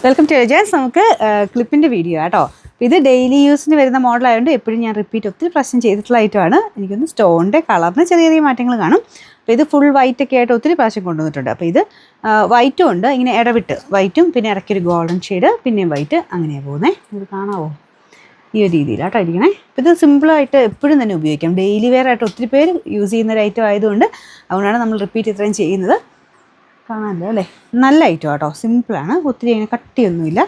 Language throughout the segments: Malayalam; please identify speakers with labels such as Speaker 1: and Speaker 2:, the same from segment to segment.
Speaker 1: Welcome to Ejaz. നമുക്ക് ക്ലിപ്പിൻ്റെ വീഡിയോ കേട്ടോ. ഇത് ഡെയിലി യൂസിന് വരുന്ന മോഡലായതുകൊണ്ട് എപ്പോഴും ഞാൻ റിപ്പീറ്റ് ഒത്തിരി പ്രാവശ്യം ചെയ്തിട്ടുള്ള ഐറ്റമാണ്. എനിക്കൊന്ന് സ്റ്റോണിൻ്റെ കളറിന് ചെറിയ ചെറിയ മാറ്റങ്ങൾ കാണും. അപ്പോൾ ഇത് ഫുൾ വൈറ്റ് ഒക്കെ ആയിട്ട് ഒത്തിരി പ്രാവശ്യം കൊണ്ടുവന്നിട്ടുണ്ട്. അപ്പോൾ ഇത് വൈറ്റും ഉണ്ട്, ഇങ്ങനെ ഇടവിട്ട് വൈറ്റും പിന്നെ ഇടയ്ക്കൊരു ഗോൾഡൻ ഷെയ്ഡ് പിന്നെയും വൈറ്റ്, അങ്ങനെയാണ് പോകുന്നത്. ഇത് കാണാവോ? ഈ ഒരു രീതിയിലാട്ടോ ഇരിക്കണേ. അപ്പോൾ ഇത് സിമ്പിളായിട്ട് എപ്പോഴും തന്നെ ഉപയോഗിക്കാം. ഡെയിലി വെയർ ആയിട്ട് ഒത്തിരി പേര് യൂസ് ചെയ്യുന്ന ഒരു ഐറ്റം ആയതുകൊണ്ട് അതുകൊണ്ടാണ് നമ്മൾ റിപ്പീറ്റ് ഇത്രയും ചെയ്യുന്നത്. കാണാമല്ലോ അല്ലേ? നല്ല ഐറ്റം കേട്ടോ, സിമ്പിളാണ്, ഒത്തിരി അങ്ങനെ കട്ടിയൊന്നുമില്ല,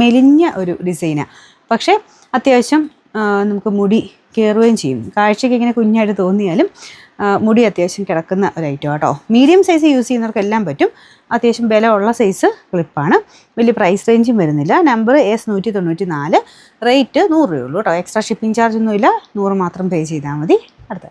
Speaker 1: മെലിഞ്ഞ ഒരു ഡിസൈനാണ്. പക്ഷേ അത്യാവശ്യം നമുക്ക് മുടി കയറുകയും ചെയ്യും. കാഴ്ചയ്ക്ക് ഇങ്ങനെ കുഞ്ഞായിട്ട് തോന്നിയാലും മുടി അത്യാവശ്യം കിടക്കുന്ന ഒരു ഐറ്റം കേട്ടോ. മീഡിയം സൈസ് യൂസ് ചെയ്യുന്നവർക്കെല്ലാം പറ്റും. അത്യാവശ്യം വിലയുള്ള സൈസ് ക്ലിപ്പാണ്. വലിയ പ്രൈസ് റേഞ്ചും വരുന്നില്ല. നമ്പർ S194, റേറ്റ് 100 രൂപയുള്ളൂ കേട്ടോ. എക്സ്ട്രാ ഷിപ്പിംഗ് ചാർജ് ഒന്നുമില്ല, 100 മാത്രം പേ ചെയ്താൽ മതി. അടുത്ത